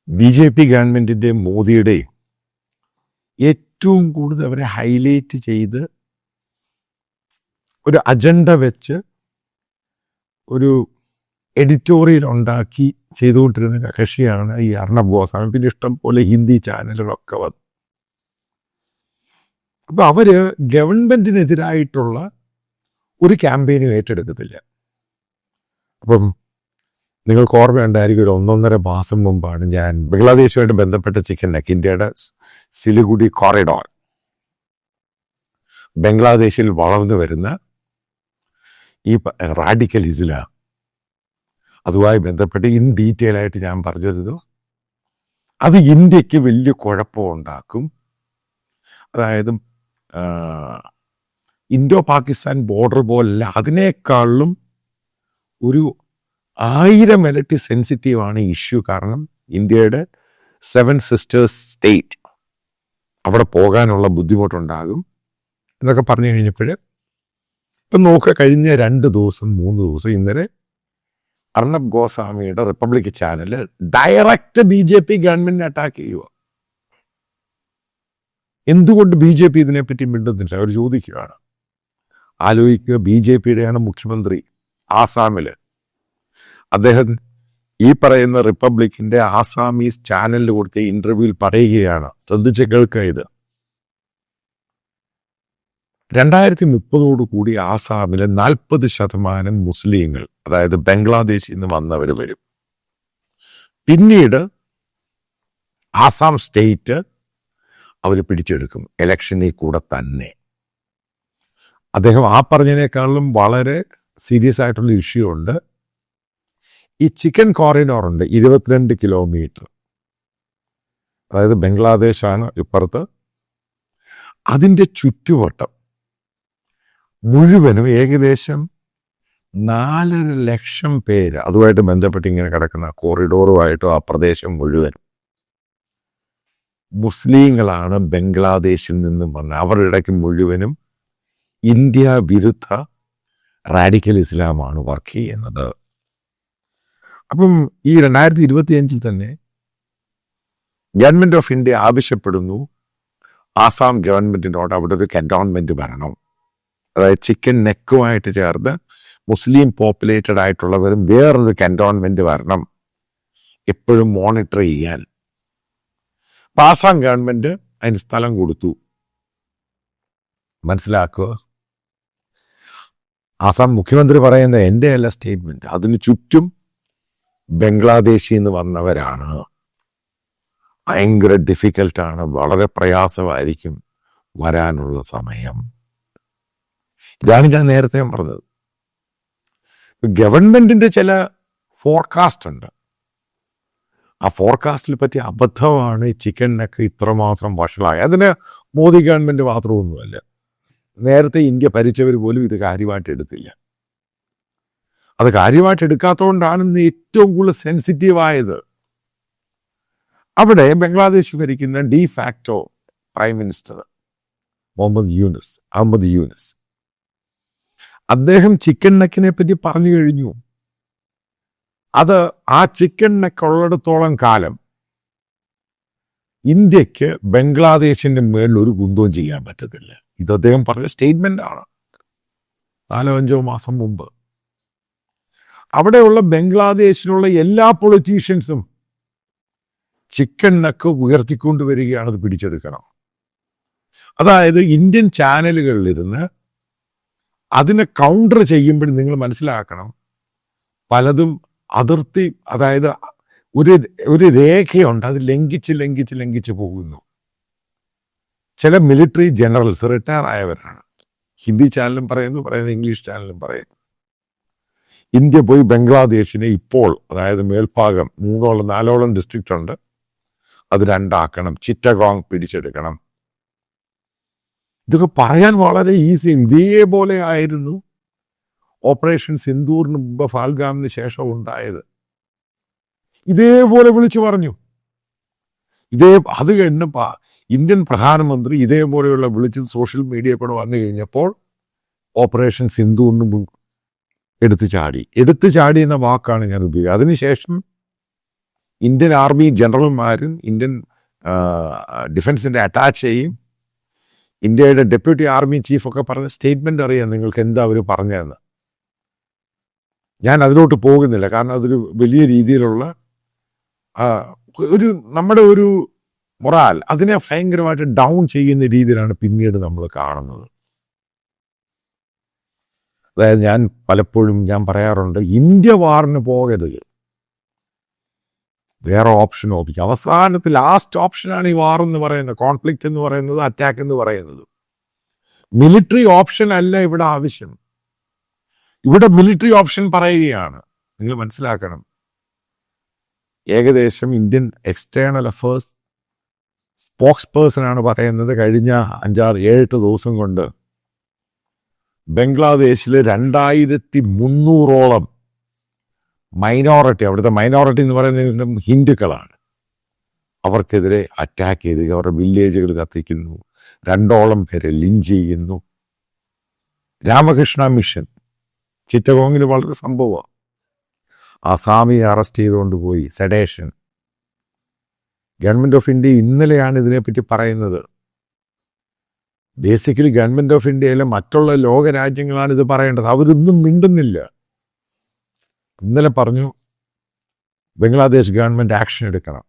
BJP ഗവൺമെൻറ്റിൻ്റെയും മോദിയുടെയും ഏറ്റവും കൂടുതൽ അവരെ ഹൈലൈറ്റ് ചെയ്ത് ഒരു അജണ്ട വെച്ച് ഒരു എഡിറ്റോറിയൽ ഉണ്ടാക്കി ചെയ്തുകൊണ്ടിരുന്ന കക്ഷിയാണ് ഈ അർണബ് ഗോസ്വാമി. പിന്നെ ഇഷ്ടം പോലെ ഹിന്ദി ചാനലുകളൊക്കെ വന്നു. അപ്പോൾ അവർ ഗവൺമെൻറ്റിനെതിരായിട്ടുള്ള ഒരു ക്യാമ്പയിനും ഏറ്റെടുക്കത്തില്ല. അപ്പം നിങ്ങൾക്ക് ഓർമ്മയുണ്ടായിരിക്കും, ഒരു 1.5 മാസം മുമ്പാണ് ഞാൻ ബംഗ്ലാദേശുമായിട്ട് ബന്ധപ്പെട്ട ചിക്കൻ നെക്ക്, ഇന്ത്യയുടെ സിലിഗുഡി കോറിഡോർ, ബംഗ്ലാദേശിൽ വളർന്നു വരുന്ന ഈ റാഡിക്കൽ ഇസ്ലാം, അതുമായി ബന്ധപ്പെട്ട് ഇൻ ഡീറ്റെയിൽ ആയിട്ട് ഞാൻ പറഞ്ഞിരുന്നു. അത് ഇന്ത്യക്ക് വലിയ കുഴപ്പമുണ്ടാക്കും. അതായത് ഇൻഡോ പാകിസ്ഥാൻ ബോർഡർ പോലല്ല, അതിനേക്കാളും ഒരു 1000 ഇരട്ടി സെൻസിറ്റീവാണ് ഇഷ്യൂ. കാരണം ഇന്ത്യയുടെ 7 സിസ്റ്റേഴ്സ് സ്റ്റേറ്റ്, അവിടെ പോകാനുള്ള ബുദ്ധിമുട്ടുണ്ടാകും എന്നൊക്കെ പറഞ്ഞു കഴിഞ്ഞപ്പോൾ ഇപ്പം നോക്കുക, കഴിഞ്ഞ 2 ദിവസം 3 ദിവസം ഇന്നലെ അർണബ് ഗോസ്വാമിയുടെ റിപ്പബ്ലിക് ചാനൽ ഡയറക്റ്റ് BJP ഗവൺമെന്റിനെ അറ്റാക്ക് ചെയ്യുക. എന്തുകൊണ്ട് BJP ഇതിനെപ്പറ്റി മിണ്ടുന്നില്ല? അവർ ചോദിക്കുകയാണ്. ആലോചിക്കുക, BJPയുടെയാണ് മുഖ്യമന്ത്രി ആസാമിൽ. അദ്ദേഹം ഈ പറയുന്ന റിപ്പബ്ലിക്കിന്റെ ആസാമീസ് ചാനലിൽ കൊടുത്ത ഇന്റർവ്യൂവിൽ പറയുകയാണ്, ശ്രദ്ധിച്ച് കേൾക്കുക ഇത്, 2030 ആസാമിലെ 40% മുസ്ലിങ്ങൾ, അതായത് ബംഗ്ലാദേശിൽ നിന്ന് വന്നവർ വരും. പിന്നീട് ആസാം സ്റ്റേറ്റ് അവർ പിടിച്ചെടുക്കും ഇലക്ഷനിൽ കൂടെ തന്നെ. അദ്ദേഹം ആ പറഞ്ഞതിനേക്കാളും വളരെ സീരിയസ് ആയിട്ടുള്ള ഇഷ്യൂ ഉണ്ട്. ഈ ചിക്കൻ കോറിഡോർ ഉണ്ട്, 22 കിലോമീറ്റർ, അതായത് ബംഗ്ലാദേശാണ് ഇപ്പുറത്ത്. അതിൻ്റെ ചുറ്റുവട്ടം മുഴുവനും ഏകദേശം 4.5 ലക്ഷം പേര് അതുമായിട്ട് ബന്ധപ്പെട്ട് ഇങ്ങനെ കിടക്കുന്ന കോറിഡോറുമായിട്ടോ ആ പ്രദേശം മുഴുവൻ മുസ്ലിങ്ങളാണ് ബംഗ്ലാദേശിൽ നിന്നും വന്ന്. അവരുടെ ഇടയ്ക്ക് മുഴുവനും ഇന്ത്യ വിരുദ്ധ റാഡിക്കൽ ഇസ്ലാമാണ് വർക്ക് ചെയ്യുന്നത്. അപ്പം ഈ 2025 തന്നെ ഗവൺമെൻറ് ഓഫ് ഇന്ത്യ ആവശ്യപ്പെടുന്നു ആസാം ഗവൺമെൻറ്റിനോട് അവിടെ ഒരു കന്റോൺമെൻറ്റ് വരണം. അതായത് ചിക്കൻ നെക്കുമായിട്ട് ചേർന്ന് മുസ്ലിം പോപ്പുലേറ്റഡ് ആയിട്ടുള്ളവരും വേറൊരു കന്റോൺമെൻറ്റ് വരണം, എപ്പോഴും മോണിറ്റർ ചെയ്യാൻ. ആസാം ഗവൺമെൻറ് അതിന് സ്ഥലം കൊടുത്തു. മനസ്സിലാക്കുക, ആസാം മുഖ്യമന്ത്രി പറയുന്ന എൻ്റെ അല്ല സ്റ്റേറ്റ്മെൻറ്റ്, അതിന് ചുറ്റും ബംഗ്ലാദേശിൽ നിന്ന് വന്നവരാണ്. ഭയങ്കര ഡിഫിക്കൽട്ടാണ്, വളരെ പ്രയാസമായിരിക്കും വരാനുള്ള സമയം. ഇതാണ് ഞാൻ നേരത്തെ പറഞ്ഞത്. ഗവൺമെൻറ്റിൻ്റെ ചില ഫോർകാസ്റ്റ് ഉണ്ട്. ആ ഫോർകാസ്റ്റിൽ പറ്റിയ അബദ്ധമാണ് ഈ ചിക്കൻ നെക്ക് ഇത്രമാത്രം വഷളായി. അതിന് മോദി ഗവൺമെൻറ് മാത്രമൊന്നുമല്ല, നേരത്തെ ഇന്ത്യ ഭരിച്ചവർ പോലും ഇത് കാര്യമായിട്ട് എടുത്തില്ല. അത് കാര്യമായിട്ട് എടുക്കാത്തതുകൊണ്ടാണ് ഇന്ന് ഏറ്റവും കൂടുതൽ സെൻസിറ്റീവായത്. അവിടെ ബംഗ്ലാദേശ് ഭരിക്കുന്ന de facto prime minister Ahmad Yunus, അദ്ദേഹം ചിക്കൻ നെക്കിനെ പറ്റി പറഞ്ഞു കഴിഞ്ഞു. അത് ആ ചിക്കൻ നെക്ക് ഉള്ളിടത്തോളം കാലം ഇന്ത്യക്ക് ബംഗ്ലാദേശിന്റെ മേളിൽ ഒരു കുന്തവും ചെയ്യാൻ പറ്റത്തില്ല. ഇത് അദ്ദേഹം പറഞ്ഞ സ്റ്റേറ്റ്മെന്റ് ആണ് 4-5 മാസം മുമ്പ്. അവിടെയുള്ള ബംഗ്ലാദേശിലുള്ള എല്ലാ പൊളിറ്റീഷ്യൻസും ചിക്കൻ നെക്ക് ഉയർത്തിക്കൊണ്ടുവരികയാണ്, അത് പിടിച്ചെടുക്കണം. അതായത് ഇന്ത്യൻ ചാനലുകളിലിരുന്ന് അതിനെ കൗണ്ടർ ചെയ്യുമ്പോൾ നിങ്ങൾ മനസ്സിലാക്കണം, പലതും അതിർത്തി, അതായത് ഒരു രേഖയുണ്ട്, അത് ലംഘിച്ച് പോകുന്നു. ചില മിലിറ്ററി ജനറൽസ് റിട്ടയർ ആയവരാണ്, ഹിന്ദി ചാനലും പറയുന്നത് ഇംഗ്ലീഷ് ചാനലും പറയുന്നു. ഇന്ത്യ പോയി ബംഗ്ലാദേശിനെ ഇപ്പോൾ, അതായത് മേൽഭാഗം 3-4 ഡിസ്ട്രിക്റ്റ് ഉണ്ട്, അത് 2 ആക്കണം, ചിറ്റഗോങ് പിടിച്ചെടുക്കണം. ഇതൊക്കെ പറയാൻ വളരെ ഈസി. ഇതേപോലെ ആയിരുന്നു ഓപ്പറേഷൻ സിന്ദൂറിന് മുമ്പ് ഫാൽഗാമിന് ശേഷം ഉണ്ടായത്. ഇതേപോലെ വിളിച്ചു പറഞ്ഞു. അത് കഴിഞ്ഞ ഇന്ത്യൻ പ്രധാനമന്ത്രി ഇതേപോലെയുള്ള വിളിച്ച് സോഷ്യൽ മീഡിയ കൂടെ വന്നു കഴിഞ്ഞപ്പോൾ ഓപ്പറേഷൻ സിന്ദൂറിന് എടുത്തു ചാടി എന്ന വാക്കാണ് ഞാൻ ഉപയോഗിക്കുക. അതിനുശേഷം ഇന്ത്യൻ ആർമി ജനറൽമാരും ഇന്ത്യൻ ഡിഫൻസിൻ്റെ അറ്റാച്ചേയും ഇന്ത്യയുടെ ഡെപ്യൂട്ടി ആർമി ചീഫൊക്കെ പറഞ്ഞ സ്റ്റേറ്റ്മെൻ്റ് അറിയാം നിങ്ങൾക്ക് എന്താ അവർ പറഞ്ഞതെന്ന്. ഞാൻ അതിലോട്ട് പോകുന്നില്ല, കാരണം അതൊരു വലിയ രീതിയിലുള്ള ഒരു നമ്മുടെ ഒരു മൊറാൽ അതിനെ ഭയങ്കരമായിട്ട് ഡൗൺ ചെയ്യുന്ന രീതിയിലാണ് പിന്നീട് നമ്മൾ കാണുന്നത്. അതായത് പലപ്പോഴും ഞാൻ പറയാറുണ്ട്, ഇന്ത്യ വാറിന് പോകരുത്, വേറെ ഓപ്ഷൻ നോക്കി. അവസാനത്തിൽ ലാസ്റ്റ് ഓപ്ഷനാണ് ഈ വാർ എന്ന് പറയുന്നത്, കോൺഫ്ലിക്റ്റ് എന്ന് പറയുന്നത്, അറ്റാക്ക് എന്ന് പറയുന്നത്. മിലിറ്ററി ഓപ്ഷൻ അല്ല ഇവിടെ ആവശ്യം. ഇവിടെ മിലിറ്ററി ഓപ്ഷൻ പറയുകയാണ്. നിങ്ങൾ മനസ്സിലാക്കണം, ഏകദേശം ഇന്ത്യൻ എക്സ്റ്റേണൽ അഫേഴ്സ് സ്പോക്സ് പേഴ്സണാണ് പറയുന്നത്, കഴിഞ്ഞ 5-6-7 ദിവസം കൊണ്ട് ബംഗ്ലാദേശിൽ 2300ഓളം മൈനോറിറ്റി, അവിടുത്തെ മൈനോറിറ്റി എന്ന് പറയുന്നത് ഹിന്ദുക്കളാണ്, അവർക്കെതിരെ അറ്റാക്ക് ചെയ്ത് അവരുടെ വില്ലേജുകൾ കത്തിക്കുന്നു, 2ഓളം പേരെ ലിഞ്ച് ചെയ്യുന്നു. രാമകൃഷ്ണ മിഷൻ ചിറ്റഗോങ്ങിൽ വളരെ സംഭവമാണ്. ആ സ്വാമിയെ അറസ്റ്റ് ചെയ്തുകൊണ്ട് പോയി, സെഡേഷൻ. ഗവൺമെൻറ് ഓഫ് ഇന്ത്യ ഇന്നലെയാണ് ഇതിനെപ്പറ്റി പറയുന്നത്. ബേസിക്കലി ഗവൺമെൻറ് ഓഫ് ഇന്ത്യയിലെ മറ്റുള്ള ലോകരാജ്യങ്ങളാണ് ഇത് പറയേണ്ടത്, അവരൊന്നും മിണ്ടുന്നില്ല. ഇന്നലെ പറഞ്ഞു ബംഗ്ലാദേശ് ഗവൺമെൻറ് ആക്ഷൻ എടുക്കണം.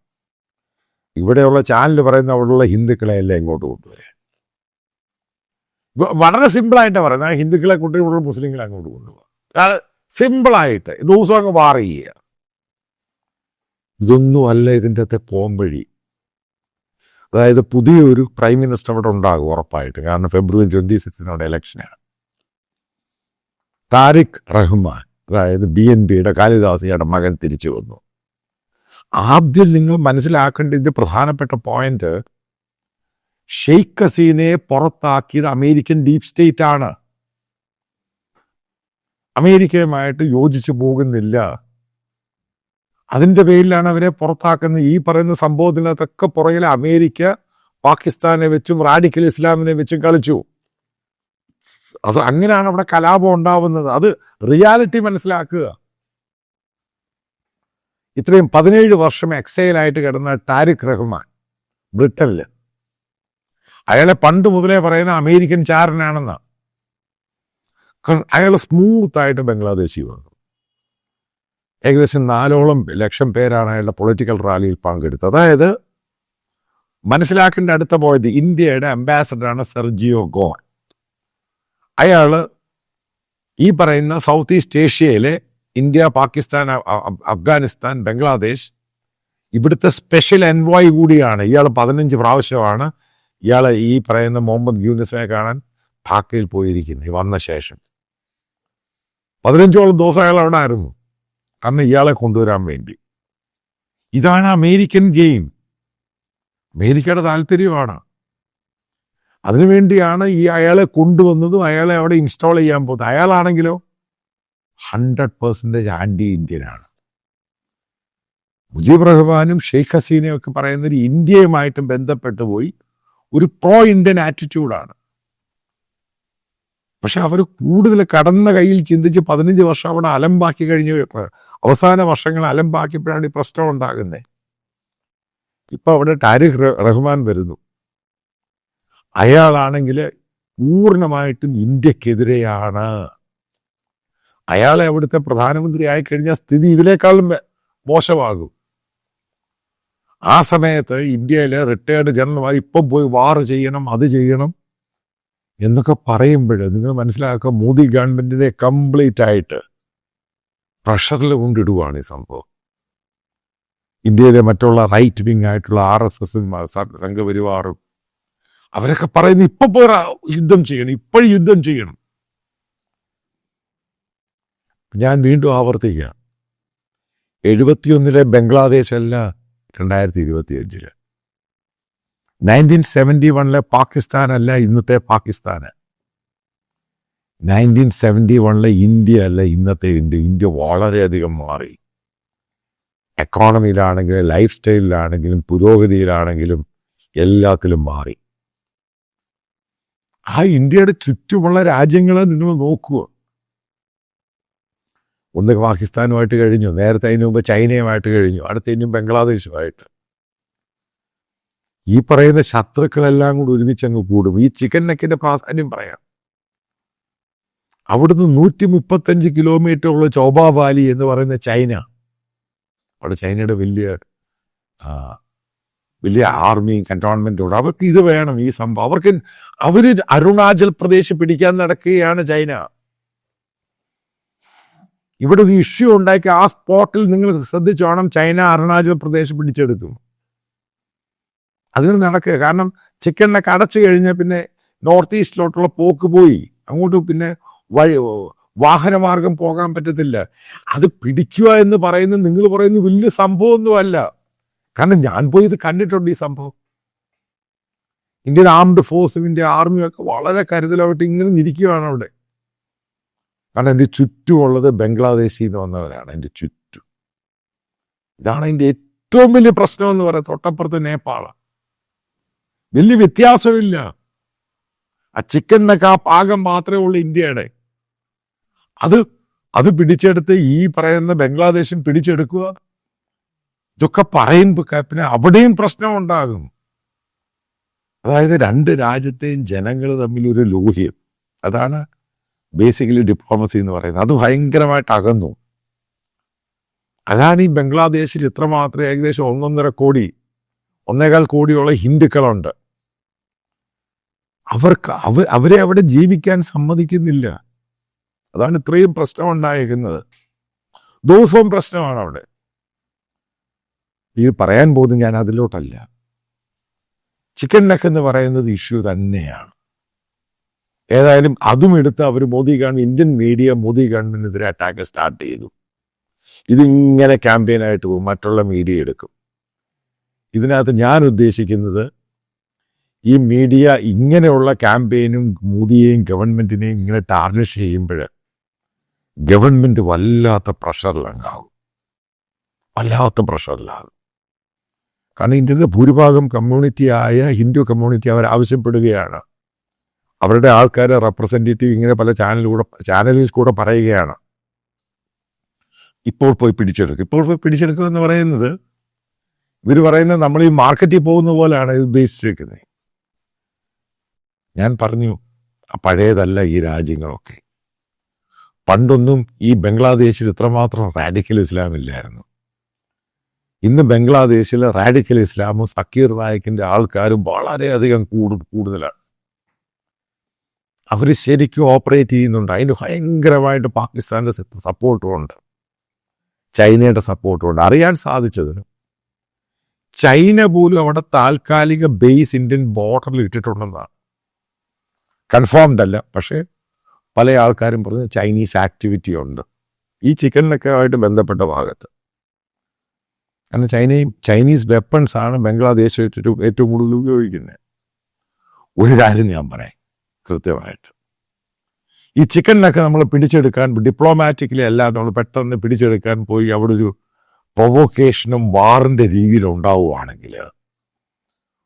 ഇവിടെയുള്ള ചാനൽ പറയുന്ന അവിടെയുള്ള ഹിന്ദുക്കളെ എല്ലാം ഇങ്ങോട്ട് കൊണ്ടുവരാൻ. വളരെ സിമ്പിളായിട്ടാണ് പറയുന്നത്, ഹിന്ദുക്കളെ കൊണ്ടുപോയി മുസ്ലിങ്ങളെ അങ്ങോട്ട് കൊണ്ടുപോകാം. സിമ്പിളായിട്ട് ദിവസം അങ്ങ് വാർ ചെയ്യുക. ഇതൊന്നും അല്ല ഇതിൻ്റെ അകത്തെ പോംവഴി. അതായത് പുതിയൊരു പ്രൈം മിനിസ്റ്റർ അവിടെ ഉണ്ടാകും ഉറപ്പായിട്ട്, കാരണം February 26 ഇലക്ഷനാണ്. താരിഖ് റഹ്മാൻ, അതായത് BNPയുടെ കാളിദാസിയുടെ മകൻ തിരിച്ചു വന്നു. ആദ്യം നിങ്ങൾ മനസ്സിലാക്കേണ്ട ഇത് പ്രധാനപ്പെട്ട പോയിന്റ്, ഷെയ്ഖ് ഹസീനയെ പുറത്താക്കിയത് അമേരിക്കൻ ഡീപ് സ്റ്റേറ്റ് ആണ്. അമേരിക്കയുമായിട്ട് യോജിച്ചു പോകുന്നില്ല, അതിൻ്റെ പേരിലാണ് അവരെ പുറത്താക്കുന്നത്. ഈ പറയുന്ന സംഭവത്തിനകത്തൊക്കെ പുറകിൽ അമേരിക്ക പാകിസ്ഥാനെ വെച്ചും റാഡിക്കൽ ഇസ്ലാമിനെ വെച്ചും കളിച്ചു. അത് അങ്ങനെയാണ് അവിടെ കലാപം ഉണ്ടാവുന്നത്. അത് റിയാലിറ്റി മനസ്സിലാക്കുക. ഇത്രയും 17 വർഷം എക്സൈലായിട്ട് കിടന്ന താരിഖ് റഹ്മാൻ ബ്രിട്ടനിൽ, അയാളെ പണ്ട് മുതലേ പറയുന്ന അമേരിക്കൻ ചാരനാണെന്ന്. അയാൾ സ്മൂത്തായിട്ട് ബംഗ്ലാദേശിൽ വന്നു. ഏകദേശം 4ഓളം ലക്ഷം പേരാണ് അയാളുടെ പൊളിറ്റിക്കൽ റാലിയിൽ പങ്കെടുത്തത്. അതായത് മനസ്സിലാക്കേണ്ട അടുത്ത പോയത്, ഇന്ത്യയുടെ അംബാസഡറാണ് സെർജിയോ ഗോൺ. അയാൾ ഈ പറയുന്ന സൗത്ത് ഈസ്റ്റ് ഏഷ്യയിലെ ഇന്ത്യ, പാകിസ്ഥാൻ, അഫ്ഗാനിസ്ഥാൻ, ബംഗ്ലാദേശ് ഇവിടുത്തെ സ്പെഷ്യൽ എൻവോയ് കൂടിയാണ്. ഇയാൾ 15 പ്രാവശ്യമാണ് ഇയാൾ ഈ പറയുന്ന മുഹമ്മദ് യൂനിസിനെ കാണാൻ ധാക്കയിൽ പോയിരിക്കുന്നത്. വന്ന ശേഷം 15ഓളം ദിവസം അയാൾ അവിടെ ആയിരുന്നു, അന്ന് ഇയാളെ കൊണ്ടുവരാൻ വേണ്ടി. ഇതാണ് അമേരിക്കൻ ഗെയിം, അമേരിക്കയുടെ താല്പര്യമാണ്. അതിനുവേണ്ടിയാണ് ഈ അയാളെ കൊണ്ടുവന്നതും അയാളെ അവിടെ ഇൻസ്റ്റാൾ ചെയ്യാൻ പോകുന്നത്. അയാളാണെങ്കിലോ 100% ആൻറ്റി ഇന്ത്യനാണ്. മുജീബ് റഹ്മാനും ഷെയ്ഖ് ഹസീനയും ഒക്കെ പറയുന്നത് ഇന്ത്യയുമായിട്ടും ബന്ധപ്പെട്ട് പോയി ഒരു പ്രോ ഇന്ത്യൻ ആറ്റിറ്റ്യൂഡാണ്. പക്ഷെ അവർ കൂടുതൽ കടന്ന കയ്യിൽ ചിന്തിച്ച് 15 വർഷം അവിടെ അലമ്പാക്കി കഴിഞ്ഞ് അവസാന വർഷങ്ങൾ അലമ്പാക്കിയപ്പോഴാണ് ഈ പ്രശ്നം ഉണ്ടാകുന്നത്. ഇപ്പം അവിടെ താരിഖ് റഹ്മാൻ വരുന്നു. അയാളാണെങ്കിൽ പൂർണ്ണമായിട്ടും ഇന്ത്യക്കെതിരെയാണ്. അയാളെ അവിടുത്തെ പ്രധാനമന്ത്രി ആയിക്കഴിഞ്ഞാൽ സ്ഥിതി ഇതിനേക്കാളും മോശമാകും. ആ സമയത്ത് ഇന്ത്യയിലെ റിട്ടയർഡ് ജനറൽമാർ ഇപ്പം പോയി വാർ ചെയ്യണം, അത് ചെയ്യണം എന്നൊക്കെ പറയുമ്പോൾ നിങ്ങൾ മനസ്സിലാക്കുക, മോദി ഗവൺമെൻറ്റിനെ കംപ്ലീറ്റ് ആയിട്ട് പ്രഷറിൽ കൊണ്ടിടുവാണ് ഈ സംഭവം. ഇന്ത്യയിലെ മറ്റുള്ള റൈറ്റ് വിങ് ആയിട്ടുള്ള RSSും സംഘപരിവാറും അവരൊക്കെ പറയുന്നത് ഇപ്പം പോയി യുദ്ധം ചെയ്യണം, ഇപ്പോഴും യുദ്ധം ചെയ്യണം. ഞാൻ വീണ്ടും ആവർത്തിക്കുക, 71 ബംഗ്ലാദേശ് അല്ല 2025. 1971 പാകിസ്ഥാൻ അല്ല ഇന്നത്തെ പാകിസ്ഥാന്. 1971 ഇന്ത്യ അല്ല ഇന്നത്തെ ഇന്ത്യ. ഇന്ത്യ വളരെയധികം മാറി. എക്കോണമിയിലാണെങ്കിലും ലൈഫ് സ്റ്റൈലിലാണെങ്കിലും പുരോഗതിയിലാണെങ്കിലും എല്ലാത്തിലും മാറി. ആ ഇന്ത്യയുടെ ചുറ്റുമുള്ള രാജ്യങ്ങളെ നിങ്ങൾ നോക്കുക. ഒന്ന് പാകിസ്ഥാനുമായിട്ട് കഴിഞ്ഞു, നേരത്തെ അതിന് മുമ്പ് ചൈനയുമായിട്ട് കഴിഞ്ഞു, അടുത്ത ഇനിയും ബംഗ്ലാദേശുമായിട്ട്. ഈ പറയുന്ന ശത്രുക്കളെല്ലാം കൂടി ഒരുമിച്ച് അങ്ങ് കൂടും. ഈ ചിക്കൻ നെക്കിന്റെ പ്രാധാന്യം പറയാം. അവിടുന്ന് 135 കിലോമീറ്ററുള്ള ചോബാ വാലി എന്ന് പറയുന്ന ചൈന, അവിടെ ചൈനയുടെ വലിയ ആർമിയും കന്റോൺമെന്റും ഉണ്ട്. അവർക്ക് ഇത് വേണം, ഈ സംഭവം. അവര് അരുണാചൽ പ്രദേശ് പിടിക്കാൻ നടക്കുകയാണ് ചൈന. ഇവിടെ ഒരു ഇഷ്യൂ ഉണ്ടാക്കി ആ സ്പോട്ടിൽ നിങ്ങൾ ശ്രദ്ധിച്ചോണം, ചൈന അരുണാചൽ പ്രദേശ് പിടിച്ചെടുക്കും. അതിന് നടക്കുക. കാരണം ചിക്കനൊക്കെ അടച്ചു കഴിഞ്ഞാൽ പിന്നെ നോർത്ത് ഈസ്റ്റിലോട്ടുള്ള പോക്ക് പോയി, അങ്ങോട്ട് പിന്നെ വാഹനമാർഗം പോകാൻ പറ്റത്തില്ല. അത് പിടിക്കുക എന്ന് പറയുന്നത് നിങ്ങൾ പറയുന്നത് വലിയ സംഭവമൊന്നുമല്ല. കാരണം ഞാൻ പോയി ഇത് കണ്ടിട്ടുണ്ട് ഈ സംഭവം. ഇന്ത്യൻ ആംഡ് ഫോഴ്സും ഇന്ത്യൻ ആർമിയും ഒക്കെ വളരെ കരുതലായിട്ട് ഇങ്ങനെ ഇരിക്കുകയാണ് അവിടെ. കാരണം എൻ്റെ ചുറ്റുമുള്ളത് ബംഗ്ലാദേശിൽ നിന്ന് വന്നവരാണ് എൻ്റെ ചുറ്റും. ഇതാണ് അതിൻ്റെ ഏറ്റവും വലിയ പ്രശ്നം എന്ന് പറയുന്നത്. തൊട്ടപ്പുറത്ത് നേപ്പാളാണ്. വലിയ വ്യത്യാസമില്ല. ആ ചിക്കനൊക്കെ ആ പാകം മാത്രമേ ഉള്ളൂ ഇന്ത്യയുടെ. അത് പിടിച്ചെടുത്ത് ഈ പറയുന്ന ബംഗ്ലാദേശും പിടിച്ചെടുക്കുക. ഇതൊക്കെ പറയുമ്പോൾ പിന്നെ അവിടെയും പ്രശ്നം ഉണ്ടാകും. അതായത് രണ്ട് രാജ്യത്തെയും ജനങ്ങൾ തമ്മിൽ ഒരു ലോഹ്യം, അതാണ് ബേസിക്കലി ഡിപ്ലോമസി എന്ന് പറയുന്നത്. അത് ഭയങ്കരമായിട്ട് അകന്നു. അതാണ് ഈ ബംഗ്ലാദേശിൽ ഇത്രമാത്രം ഏകദേശം 1.5 കോടിയോളം ഹിന്ദുക്കളുണ്ട്. അവരെ അവിടെ ജീവിക്കാൻ സമ്മതിക്കുന്നില്ല. അതാണ് ഇത്രയും പ്രശ്നം ഉണ്ടായിരിക്കുന്നത്. ദിവസവും പ്രശ്നമാണ് അവിടെ. ഇത് പറയാൻ പോകുന്നത് ഞാൻ അതിലോട്ടല്ല. ചിക്കൻ നെക്ക് എന്ന് പറയുന്നത് ഇഷ്യൂ തന്നെയാണ്. ഏതായാലും അതും എടുത്ത് അവർ ഇന്ത്യൻ മീഡിയ മോദി ഗവൺമെന്റിനെതിരെ അറ്റാക്ക് സ്റ്റാർട്ട് ചെയ്തു. ഇതിങ്ങനെ ക്യാമ്പയിനായിട്ട് പോകും, മറ്റുള്ള മീഡിയ എടുക്കും. ഇതിനകത്ത് ഞാൻ ഉദ്ദേശിക്കുന്നത്, ഈ മീഡിയ ഇങ്ങനെയുള്ള ക്യാമ്പയിനും മോദിയെയും ഗവൺമെന്റിനെയും ഇങ്ങനെ ടാർണിഷ് ചെയ്യുമ്പോൾ ഗവൺമെന്റ് വല്ലാത്ത പ്രഷറിലങ്ങാവും, വല്ലാത്ത പ്രഷറിലാകും. കാരണം ഇന്ത്യയിലെ ഭൂരിഭാഗം കമ്മ്യൂണിറ്റിയായ ഹിന്ദു കമ്മ്യൂണിറ്റി അവർ ആവശ്യപ്പെടുകയാണ്. അവരുടെ ആൾക്കാരെ റെപ്രസെൻറ്റേറ്റീവ് ഇങ്ങനെ പല ചാനലിൽ കൂടെ പറയുകയാണ്, ഇപ്പോൾ പോയി പിടിച്ചെടുക്കുക എന്ന് പറയുന്നത്. ഇവർ പറയുന്നത് നമ്മൾ ഈ മാർക്കറ്റിൽ പോകുന്ന പോലെയാണ് ഇത് ഉദ്ദേശിച്ചിരിക്കുന്നത്. ഞാൻ പറഞ്ഞു, പഴയതല്ല ഈ രാജ്യങ്ങളൊക്കെ. പണ്ടൊന്നും ഈ ബംഗ്ലാദേശിൽ ഇത്രമാത്രം റാഡിക്കൽ ഇസ്ലാം ഇല്ലായിരുന്നു. ഇന്ന് ബംഗ്ലാദേശിൽ റാഡിക്കൽ ഇസ്ലാമും സക്കീർ നായിക്കിന്റെ ആൾക്കാരും വളരെയധികം കൂടുതലാണ്. അവർ ശരിക്കും ഓപ്പറേറ്റ് ചെയ്യുന്നുണ്ട്. അതിന് ഭയങ്കരമായിട്ട് പാകിസ്ഥാന്റെ സപ്പോർട്ടും ഉണ്ട്, ചൈനയുടെ സപ്പോർട്ടും ഉണ്ട്. അറിയാൻ സാധിച്ചതിന് ചൈന പോലും അവിടെ താൽക്കാലിക ബേസ് ഇന്ത്യൻ ബോർഡറിൽ ഇട്ടിട്ടുണ്ടെന്നാണ്. കൺഫേംഡ് അല്ല, പക്ഷേ പല ആൾക്കാരും പറഞ്ഞ് ചൈനീസ് ആക്ടിവിറ്റി ഉണ്ട് ഈ ചിക്കനൊക്കെ ആയിട്ട് ബന്ധപ്പെട്ട ഭാഗത്ത്. കാരണം ചൈനീസ് വെപ്പൺസ് ആണ് ബംഗ്ലാദേശ് ഏറ്റവും കൂടുതൽ ഉപയോഗിക്കുന്നത്. ഒരു കാര്യം ഞാൻ പറയാം കൃത്യമായിട്ട്, ഈ ചിക്കനൊക്കെ നമ്മൾ പിടിച്ചെടുക്കാൻ ഡിപ്ലോമാറ്റിക്കലി അല്ലാതെ നമ്മൾ പെട്ടെന്ന് പിടിച്ചെടുക്കാൻ പോയി അവിടെ ഒരു പ്രൊവോക്കേഷനും വാറിൻ്റെ രീതിയിൽ ഉണ്ടാവുകയാണെങ്കിൽ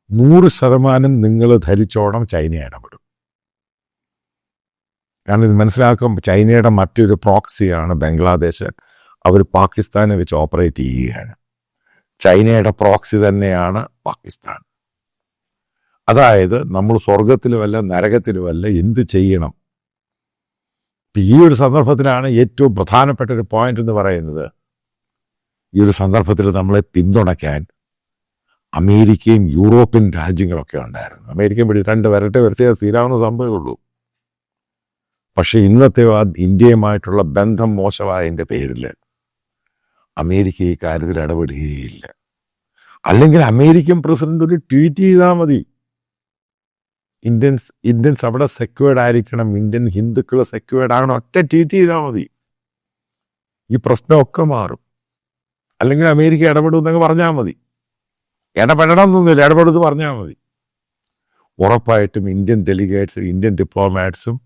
100% നിങ്ങൾ ധരിച്ചോണം ചൈന ഇടപെടും. കാരണം ഇത് മനസ്സിലാക്കും, ചൈനയുടെ മറ്റൊരു പ്രോക്സിയാണ് ബംഗ്ലാദേശ്. അവർ പാകിസ്ഥാനെ വെച്ച് ഓപ്പറേറ്റ് ചെയ്യുകയാണ്. ചൈനയുടെ പ്രോക്സി തന്നെയാണ് പാകിസ്ഥാൻ. അതായത് നമ്മൾ സ്വർഗത്തിലുമല്ല നരകത്തിലുമല്ല, എന്ത് ചെയ്യണം. ഈ ഒരു സന്ദർഭത്തിലാണ് ഏറ്റവും പ്രധാനപ്പെട്ട ഒരു പോയിന്റ് എന്ന് പറയുന്നത്, ഈ ഒരു സന്ദർഭത്തിൽ നമ്മളെ പിന്തുണയ്ക്കാൻ അമേരിക്കയും യൂറോപ്യൻ രാജ്യങ്ങളൊക്കെ ഉണ്ടായിരുന്നു. അമേരിക്കൻ പിടി 2 വരട്ടെ തീരാവുന്ന സംഭവമേ ഉള്ളൂ. പക്ഷെ ഇന്നത്തെ ഇന്ത്യയുമായിട്ടുള്ള ബന്ധം മോശമായതിൻ്റെ പേരിൽ അമേരിക്ക ഈ കാര്യത്തിൽ ഇടപെടുകയില്ല. അല്ലെങ്കിൽ അമേരിക്കൻ പ്രസിഡന്റ് ഒരു ട്വീറ്റ് ചെയ്താൽ മതി, ഇന്ത്യൻസ് അവിടെ സെക്യൂർഡ് ആയിരിക്കണം, ഇന്ത്യൻ ഹിന്ദുക്കൾ സെക്യൂർഡ് ആകണം, ഒറ്റ ട്വീറ്റ് ചെയ്താൽ മതി, ഈ പ്രശ്നമൊക്കെ മാറും. അല്ലെങ്കിൽ അമേരിക്ക ഇടപെടുമെന്നൊക്കെ പറഞ്ഞാൽ മതി. ഇടപെടണം എന്നൊന്നുമില്ല, ഇടപെടുത്ത് പറഞ്ഞാൽ മതി. ഉറപ്പായിട്ടും ഇന്ത്യൻ ഡെലിഗേറ്റ്സും ഇന്ത്യൻ ഡിപ്ലോമാറ്റ്സും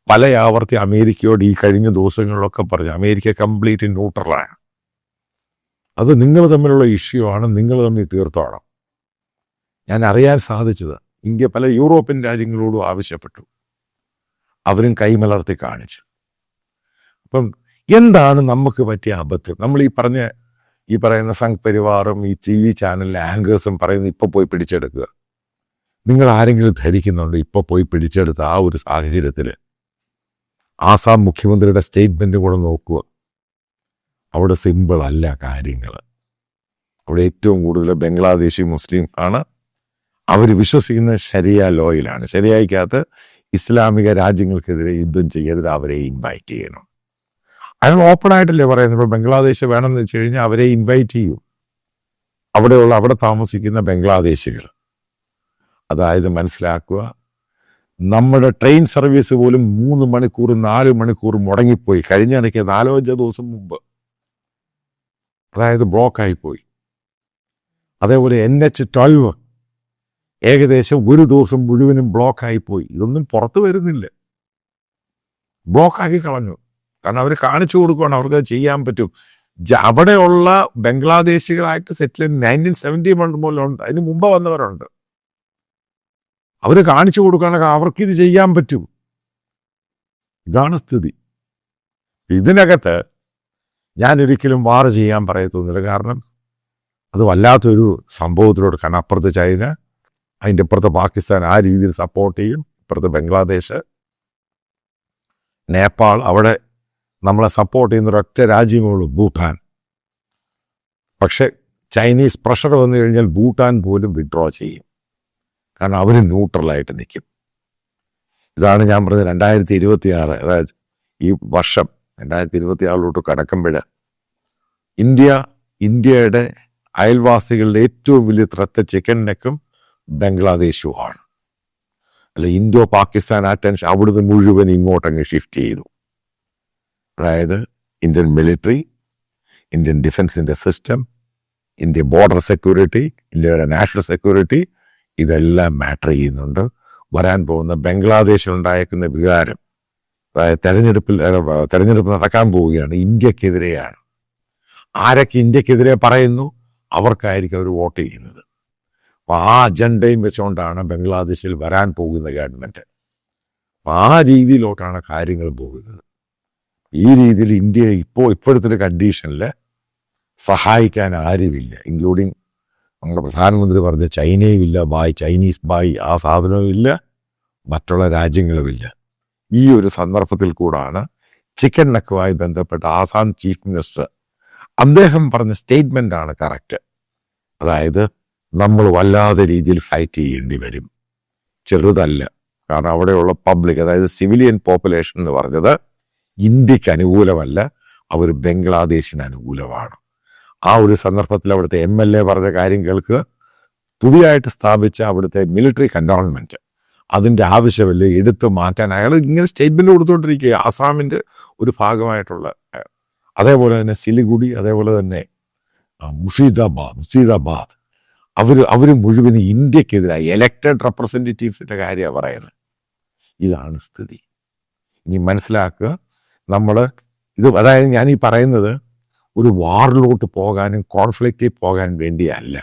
പല ആവർത്തി അമേരിക്കയോട് ഈ കഴിഞ്ഞ ദിവസങ്ങളിലൊക്കെ പറഞ്ഞു, അമേരിക്ക കംപ്ലീറ്റ് ന്യൂട്രലാണ്, അത് നിങ്ങൾ തമ്മിലുള്ള ഇഷ്യൂ ആണ്, നിങ്ങൾ തമ്മിൽ തീർത്തോണം. ഞാൻ അറിയാൻ സാധിച്ചത്, ഇന്ത്യ പല യൂറോപ്യൻ രാജ്യങ്ങളോടും ആവശ്യപ്പെട്ടു, അവരും കൈമലർത്തി കാണിച്ചു. അപ്പം എന്താണ് നമുക്ക് പറ്റിയ അബദ്ധം? നമ്മൾ ഈ പറയുന്ന സംഘ് പരിവാറും ഈ TV ചാനലിലെ ആങ്കേഴ്സും പറയുന്നത് ഇപ്പൊ പോയി പിടിച്ചെടുക്കുക. നിങ്ങൾ ആരെങ്കിലും ധരിക്കുന്നുണ്ട് ഇപ്പൊ പോയി പിടിച്ചെടുത്ത ആ ഒരു സാഹചര്യത്തിൽ ആസാം മുഖ്യമന്ത്രിയുടെ സ്റ്റേറ്റ്മെന്റ് കൂടെ നോക്കുക. അവിടെ സിമ്പിൾ അല്ല കാര്യങ്ങൾ. അവിടെ ഏറ്റവും കൂടുതൽ ബംഗ്ലാദേശി മുസ്ലിം ആണ്. അവർ വിശ്വസിക്കുന്ന ശരിയ ലോയിലാണ്. ശരിയായിക്കകത്ത് ഇസ്ലാമിക രാജ്യങ്ങൾക്കെതിരെ യുദ്ധം ചെയ്യരുത്, അവരെ ഇൻവൈറ്റ് ചെയ്യണം. അയാൾ ഓപ്പൺ ആയിട്ടല്ലേ പറയുന്നത്. ഇപ്പോൾ ബംഗ്ലാദേശ് വേണമെന്ന് വെച്ച് കഴിഞ്ഞാൽ അവരെ ഇൻവൈറ്റ് ചെയ്യും. അവിടെ താമസിക്കുന്ന ബംഗ്ലാദേശികൾ, അതായത് മനസ്സിലാക്കുക, നമ്മുടെ ട്രെയിൻ സർവീസ് പോലും 3 മണിക്കൂർ 4 മണിക്കൂർ മുടങ്ങിപ്പോയി കഴിഞ്ഞ ഇടയ്ക്ക് 4-5 ദിവസം മുമ്പ്. അതായത് ബ്ലോക്കായിപ്പോയി. അതേപോലെ NH-12 ഏകദേശം ഒരു ദിവസം മുഴുവനും ബ്ലോക്കായിപ്പോയി. ഇതൊന്നും പുറത്തു വരുന്നില്ല. ബ്ലോക്കാക്കി കളഞ്ഞു. കാരണം അവർ കാണിച്ചു കൊടുക്കുകയാണ് അവർക്ക് ചെയ്യാൻ പറ്റും. അവിടെയുള്ള ബംഗ്ലാദേശികളായിട്ട് സെറ്റിൽ 1971 മുതലുണ്ട്, അതിന് മുമ്പ് വന്നവരുണ്ട്. അവർ കാണിച്ചു കൊടുക്കുകയാണെങ്കിൽ അവർക്കിത് ചെയ്യാൻ പറ്റും. ഇതാണ് സ്ഥിതി. ഇതിനകത്ത് ഞാനൊരിക്കലും വാർ ചെയ്യാൻ പറയത്തൊന്നുമില്ല. കാരണം അത് വല്ലാത്തൊരു സംഭവത്തിലോട്ട്. കാരണം അപ്പുറത്ത് ചൈന, അതിൻ്റെ ഇപ്പുറത്ത് പാകിസ്ഥാൻ ആ രീതിയിൽ സപ്പോർട്ട് ചെയ്യും. ഇപ്പുറത്ത് ബംഗ്ലാദേശ്, നേപ്പാൾ, അവിടെ നമ്മളെ സപ്പോർട്ട് ചെയ്യുന്ന ഒരൊറ്റ രാജ്യമേ ഭൂട്ടാൻ. പക്ഷെ ചൈനീസ് പ്രഷർ വന്നു കഴിഞ്ഞാൽ ഭൂട്ടാൻ പോലും വിഡ്രോ ചെയ്യും. കാരണം അവർ ന്യൂട്രലായിട്ട് നിൽക്കും. ഇതാണ് ഞാൻ പറഞ്ഞത് 2026, അതായത് ഈ വർഷം 2026 കടക്കുമ്പോൾ ഇന്ത്യയുടെ അയൽവാസികളുടെ ഏറ്റവും വലിയ ത്രട്ട് ചിക്കൻ നെക്കും ബംഗ്ലാദേശുമാണ്. അല്ല, ഇന്തോ പാകിസ്ഥാൻ ആ ടെൻഷൻ അവിടുന്ന് മുഴുവൻ ഇങ്ങോട്ടങ്ങ് ഷിഫ്റ്റ് ചെയ്തു. അതായത് ഇന്ത്യൻ മിലിറ്ററി, ഇന്ത്യൻ ഡിഫൻസിൻ്റെ സിസ്റ്റം, ഇന്ത്യ ബോർഡർ സെക്യൂരിറ്റി, ഇന്ത്യയുടെ നാഷണൽ സെക്യൂരിറ്റി, ഇതെല്ലാം മാറ്റർ ചെയ്യുന്നുണ്ട്. വരാൻ പോകുന്ന ബംഗ്ലാദേശിലുണ്ടായേക്കുന്ന വികാരം, അതായത് തെരഞ്ഞെടുപ്പ് നടക്കാൻ പോവുകയാണ്, ഇന്ത്യക്കെതിരെയാണ്. ആരൊക്കെ ഇന്ത്യക്കെതിരെ പറയുന്നു അവർക്കായിരിക്കും അവർ വോട്ട് ചെയ്യുന്നത്. അപ്പോൾ ആ അജണ്ടയും വെച്ചുകൊണ്ടാണ് ബംഗ്ലാദേശിൽ വരാൻ പോകുന്ന ഗവൺമെൻറ്. ആ രീതിയിലോട്ടാണ് കാര്യങ്ങൾ പോകുന്നത്. ഈ രീതിയിൽ ഇന്ത്യ ഇപ്പോഴത്തെ ഒരു കണ്ടീഷനിൽ സഹായിക്കാൻ ആരുമില്ല, ഇൻക്ലൂഡിങ് നമ്മുടെ പ്രധാനമന്ത്രി പറഞ്ഞ ചൈനയുമില്ല, ചൈനീസ് ബായ് ആ സാധനവും ഇല്ല, മറ്റുള്ള രാജ്യങ്ങളുമില്ല. ഈ ഒരു സന്ദർഭത്തിൽ കൂടാണ് ചിക്കൻ നെക്കുമായി ബന്ധപ്പെട്ട ആസാം ചീഫ് മിനിസ്റ്റർ അദ്ദേഹം പറഞ്ഞ സ്റ്റേറ്റ്മെൻ്റ് ആണ് കറക്റ്റ്. അതായത് നമ്മൾ വല്ലാതെ രീതിയിൽ ഫൈറ്റ് ചെയ്യേണ്ടി വരും, ചെറുതല്ല. കാരണം അവിടെയുള്ള പബ്ലിക്, അതായത് സിവിലിയൻ പോപ്പുലേഷൻ എന്ന് പറഞ്ഞത് ഇന്ത്യക്ക് അനുകൂലമല്ല, അവർ ബംഗ്ലാദേശിന് അനുകൂലമാണ്. ആ ഒരു സന്ദർഭത്തിൽ അവിടുത്തെ MLA പറഞ്ഞ കാര്യം കേൾക്കുക. പുതിയതായിട്ട് സ്ഥാപിച്ച അവിടുത്തെ മിലിറ്ററി കന്റോൺമെന്റ്, അതിൻ്റെ ആവശ്യമില്ല, എടുത്തു മാറ്റാൻ അയാൾ ഇങ്ങനെ സ്റ്റേറ്റ്മെന്റ് കൊടുത്തുകൊണ്ടിരിക്കുക. ആസാമിൻ്റെ ഒരു ഭാഗമായിട്ടുള്ള, അതേപോലെ തന്നെ സിലിഗുഡി, അതേപോലെ തന്നെ മുർഷിദാബാദ്, അവർ മുഴുവൻ ഇന്ത്യക്കെതിരായി എലക്റ്റഡ് റെപ്രസെൻറ്റേറ്റീവ്സിൻ്റെ കാര്യമാണ് പറയുന്നത്. ഇതാണ് സ്ഥിതി. ഇനി മനസ്സിലാക്കുക, അതായത് ഞാൻ ഈ പറയുന്നത് ഒരു വാറിലോട്ട് പോകാനും കോൺഫ്ലിക്റ്റിൽ പോകാൻ വേണ്ടിയല്ല.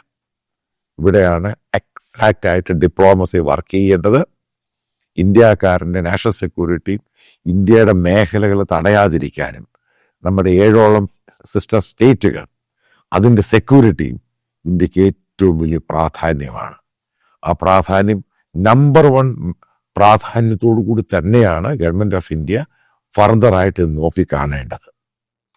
ഇവിടെയാണ് എക്സാക്റ്റ് ആയിട്ട് ഡിപ്ലോമസി വർക്ക് ചെയ്യേണ്ടത്. ഇന്ത്യക്കാരൻ്റെ നാഷണൽ സെക്യൂരിറ്റി, ഇന്ത്യയുടെ മേഖലകൾ തടയാതിരിക്കാനും നമ്മുടെ 7ഓളം സിസ്റ്റർ സ്റ്റേറ്റുകൾ, അതിൻ്റെ സെക്യൂരിറ്റിയും ഇന്ത്യക്ക് ഏറ്റവും വലിയ പ്രാധാന്യമാണ്. ആ പ്രാധാന്യം നമ്പർ 1 പ്രാധാന്യത്തോടു കൂടി തന്നെയാണ് ഗവൺമെൻറ് ഓഫ് ഇന്ത്യ ഫർദറായിട്ട് നോക്കി കാണേണ്ടത്.